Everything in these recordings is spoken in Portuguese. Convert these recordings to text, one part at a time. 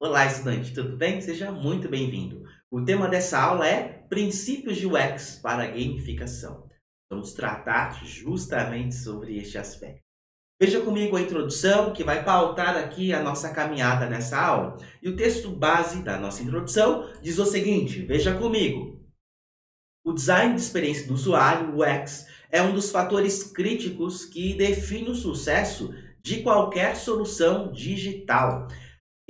Olá, estudante, tudo bem? Seja muito bem-vindo. O tema dessa aula é Princípios de UX para a Gamificação. Vamos tratar justamente sobre este aspecto. Veja comigo a introdução que vai pautar aqui a nossa caminhada nessa aula. E o texto base da nossa introdução diz o seguinte: veja comigo. O design de experiência do usuário, o UX, é um dos fatores críticos que define o sucesso de qualquer solução digital.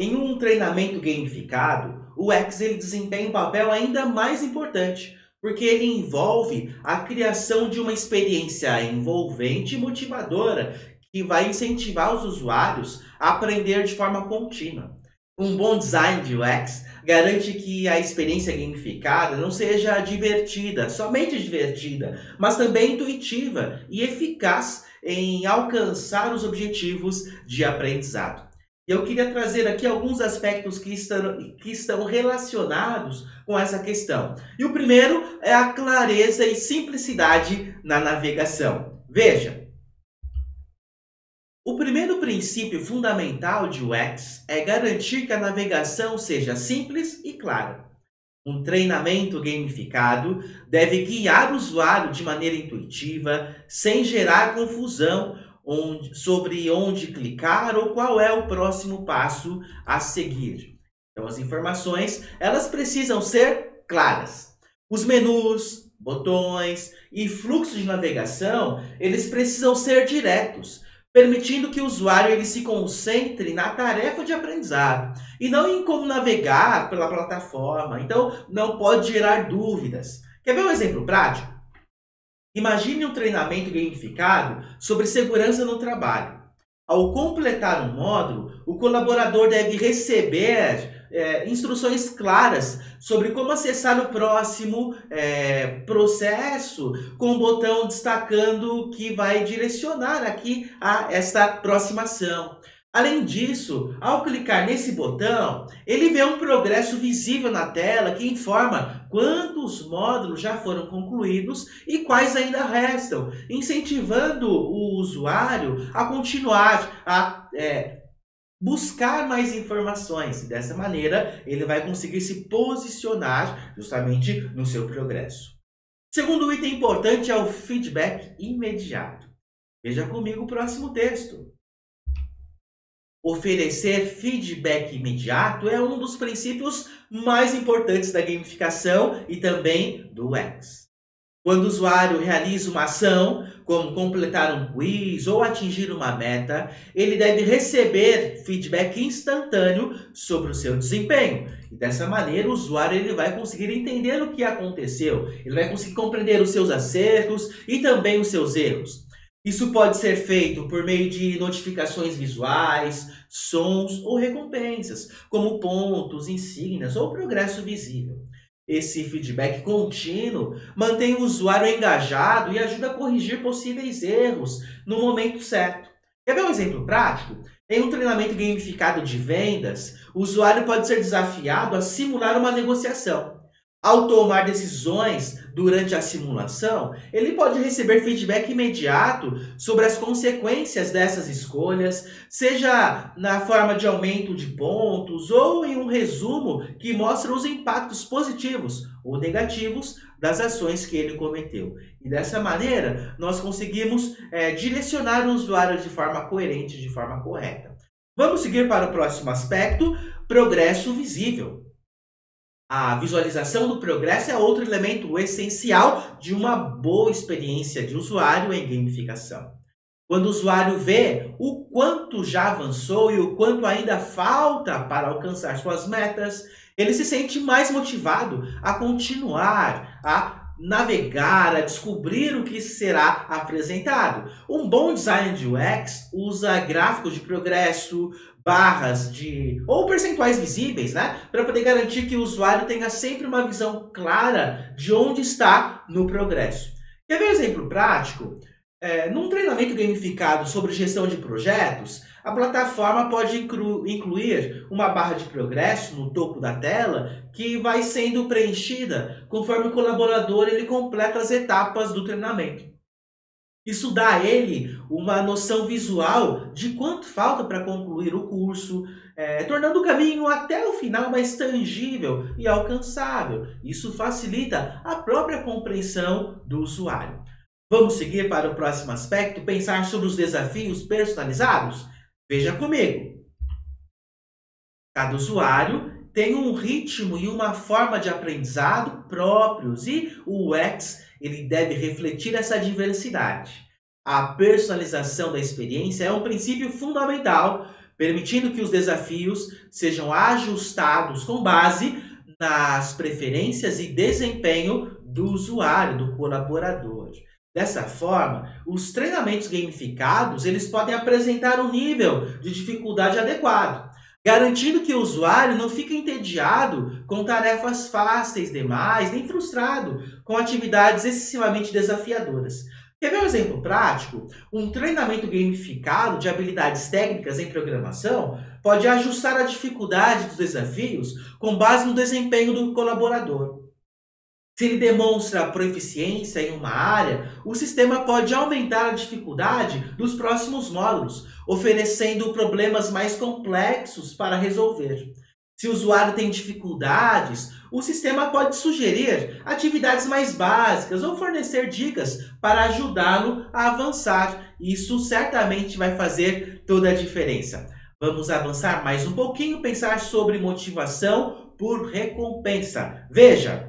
Em um treinamento gamificado, o X ele desempenha um papel ainda mais importante, porque ele envolve a criação de uma experiência envolvente e motivadora que vai incentivar os usuários a aprender de forma contínua. Um bom design de UX garante que a experiência gamificada não seja divertida, somente divertida, mas também intuitiva e eficaz em alcançar os objetivos de aprendizado. Eu queria trazer aqui alguns aspectos que estão relacionados com essa questão. E o primeiro é a clareza e simplicidade na navegação. Veja, o primeiro princípio fundamental de UX é garantir que a navegação seja simples e clara. Um treinamento gamificado deve guiar o usuário de maneira intuitiva, sem gerar confusão sobre onde clicar ou qual é o próximo passo a seguir. Então, as informações elas precisam ser claras. Os menus, botões e fluxos de navegação eles precisam ser diretos, permitindo que o usuário ele se concentre na tarefa de aprendizado e não em como navegar pela plataforma. Então, não pode gerar dúvidas. Quer ver um exemplo prático? Imagine um treinamento gamificado sobre segurança no trabalho. Ao completar um módulo, o colaborador deve receber instruções claras sobre como acessar o próximo processo, com o botão destacando que vai direcionar aqui a esta próxima ação. Além disso, ao clicar nesse botão, ele vê um progresso visível na tela que informa quantos módulos já foram concluídos e quais ainda restam, incentivando o usuário a continuar a buscar mais informações. E dessa maneira, ele vai conseguir se posicionar justamente no seu progresso. Segundo item importante é o feedback imediato. Veja comigo o próximo texto. Oferecer feedback imediato é um dos princípios mais importantes da gamificação e também do UX. Quando o usuário realiza uma ação, como completar um quiz ou atingir uma meta, ele deve receber feedback instantâneo sobre o seu desempenho. E dessa maneira, o usuário ele vai conseguir entender o que aconteceu, ele vai conseguir compreender os seus acertos e também os seus erros. Isso pode ser feito por meio de notificações visuais, sons ou recompensas, como pontos, insígnias ou progresso visível. Esse feedback contínuo mantém o usuário engajado e ajuda a corrigir possíveis erros no momento certo. Quer ver um exemplo prático? Em um treinamento gamificado de vendas, o usuário pode ser desafiado a simular uma negociação. Ao tomar decisões durante a simulação, ele pode receber feedback imediato sobre as consequências dessas escolhas, seja na forma de aumento de pontos ou em um resumo que mostra os impactos positivos ou negativos das ações que ele cometeu. E dessa maneira, nós conseguimos direcionar o usuário de forma coerente, de forma correta. Vamos seguir para o próximo aspecto: progresso visível. A visualização do progresso é outro elemento essencial de uma boa experiência de usuário em gamificação. Quando o usuário vê o quanto já avançou e o quanto ainda falta para alcançar suas metas, ele se sente mais motivado a continuar, a navegar, a descobrir o que será apresentado. Um bom design de UX usa gráficos de progresso, barras de ou percentuais visíveis, né, para poder garantir que o usuário tenha sempre uma visão clara de onde está no progresso. Quer ver um exemplo prático? Num treinamento gamificado sobre gestão de projetos, a plataforma pode incluir uma barra de progresso no topo da tela que vai sendo preenchida conforme o colaborador ele completa as etapas do treinamento. Isso dá a ele uma noção visual de quanto falta para concluir o curso, tornando o caminho até o final mais tangível e alcançável. Isso facilita a própria compreensão do usuário. Vamos seguir para o próximo aspecto, pensar sobre os desafios personalizados? Veja comigo. Cada usuário tem um ritmo e uma forma de aprendizado próprios e o UX ele deve refletir essa diversidade. A personalização da experiência é um princípio fundamental, permitindo que os desafios sejam ajustados com base nas preferências e desempenho do usuário, do colaborador. Dessa forma, os treinamentos gamificados eles podem apresentar um nível de dificuldade adequado, garantindo que o usuário não fique entediado com tarefas fáceis demais, nem frustrado com atividades excessivamente desafiadoras. Quer ver um exemplo prático? Um treinamento gamificado de habilidades técnicas em programação pode ajustar a dificuldade dos desafios com base no desempenho do colaborador. Se ele demonstra proficiência em uma área, o sistema pode aumentar a dificuldade dos próximos módulos, oferecendo problemas mais complexos para resolver. Se o usuário tem dificuldades, o sistema pode sugerir atividades mais básicas ou fornecer dicas para ajudá-lo a avançar. Isso certamente vai fazer toda a diferença. Vamos avançar mais um pouquinho, pensar sobre motivação por recompensa. Veja!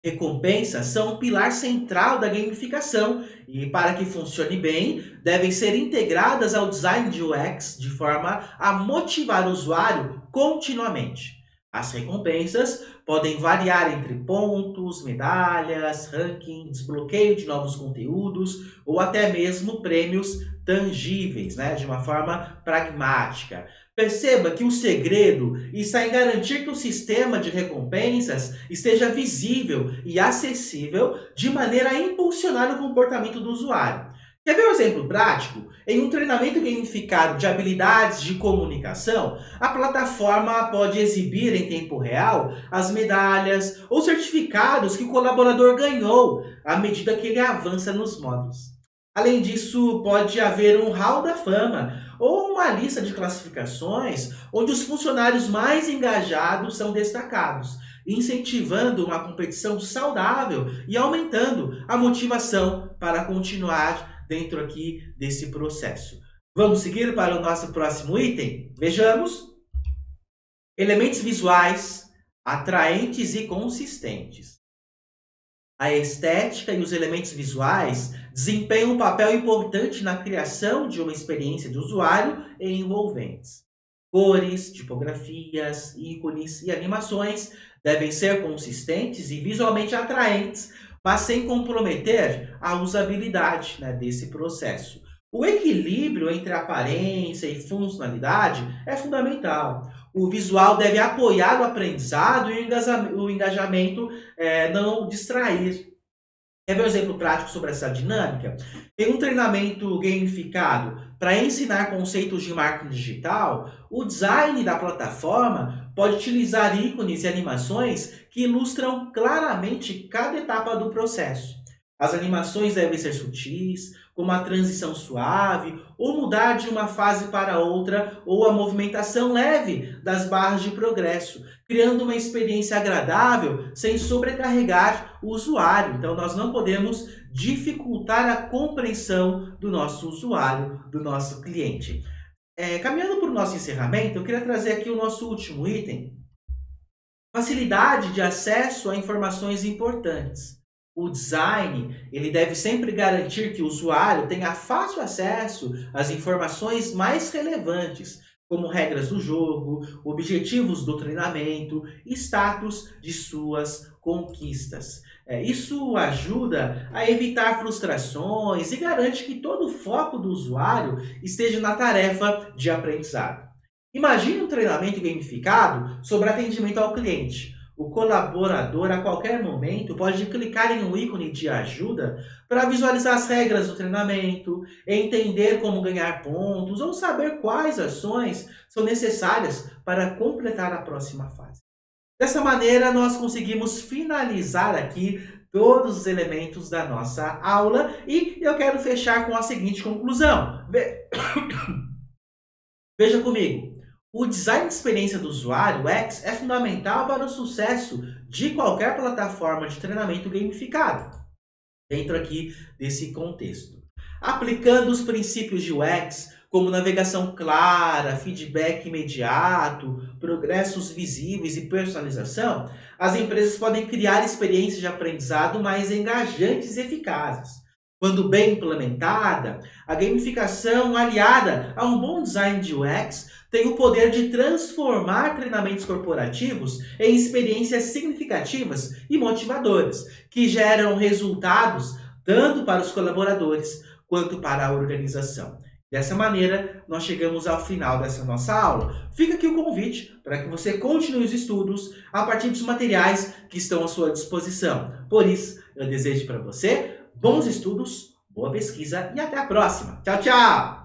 Recompensas são um pilar central da gamificação e, para que funcione bem, devem ser integradas ao design de UX de forma a motivar o usuário continuamente. As recompensas podem variar entre pontos, medalhas, ranking, desbloqueio de novos conteúdos ou até mesmo prêmios tangíveis, de uma forma pragmática. Perceba que o segredo está em garantir que o sistema de recompensas esteja visível e acessível de maneira a impulsionar o comportamento do usuário. Quer ver um exemplo prático? Em um treinamento gamificado de habilidades de comunicação, a plataforma pode exibir em tempo real as medalhas ou certificados que o colaborador ganhou à medida que ele avança nos módulos. Além disso, pode haver um hall da fama ou uma lista de classificações onde os funcionários mais engajados são destacados, incentivando uma competição saudável e aumentando a motivação para continuar dentro aqui desse processo. Vamos seguir para o nosso próximo item? Vejamos. Elementos visuais atraentes e consistentes. A estética e os elementos visuais desempenham um papel importante na criação de uma experiência de usuário envolventes. Cores, tipografias, ícones e animações devem ser consistentes e visualmente atraentes, mas sem comprometer a usabilidade desse processo. O equilíbrio entre aparência e funcionalidade é fundamental. O visual deve apoiar o aprendizado e o engajamento, não distrair. Quer ver um exemplo prático sobre essa dinâmica? Em um treinamento gamificado para ensinar conceitos de marketing digital, o design da plataforma pode utilizar ícones e animações que ilustram claramente cada etapa do processo. As animações devem ser sutis, como a transição suave, ou mudar de uma fase para outra, ou a movimentação leve das barras de progresso, criando uma experiência agradável sem sobrecarregar o usuário. Então, nós não podemos dificultar a compreensão do nosso usuário, do nosso cliente. Caminhando para o nosso encerramento, eu queria trazer aqui o nosso último item. Facilidade de acesso a informações importantes. O design, ele deve sempre garantir que o usuário tenha fácil acesso às informações mais relevantes, como regras do jogo, objetivos do treinamento e status de suas conquistas. Isso ajuda a evitar frustrações e garante que todo o foco do usuário esteja na tarefa de aprendizado. Imagine um treinamento gamificado sobre atendimento ao cliente. O colaborador, a qualquer momento, pode clicar em um ícone de ajuda para visualizar as regras do treinamento, entender como ganhar pontos ou saber quais ações são necessárias para completar a próxima fase. Dessa maneira, nós conseguimos finalizar aqui todos os elementos da nossa aula e eu quero fechar com a seguinte conclusão. Veja comigo, o design de experiência do usuário UX é fundamental para o sucesso de qualquer plataforma de treinamento gamificado, dentro aqui desse contexto. Aplicando os princípios de UX, como navegação clara, feedback imediato, progressos visíveis e personalização, as empresas podem criar experiências de aprendizado mais engajantes e eficazes. Quando bem implementada, a gamificação aliada a um bom design de UX tem o poder de transformar treinamentos corporativos em experiências significativas e motivadoras, que geram resultados tanto para os colaboradores quanto para a organização. Dessa maneira, nós chegamos ao final dessa nossa aula. Fica aqui o convite para que você continue os estudos a partir dos materiais que estão à sua disposição. Por isso, eu desejo para você bons estudos, boa pesquisa e até a próxima. Tchau, tchau!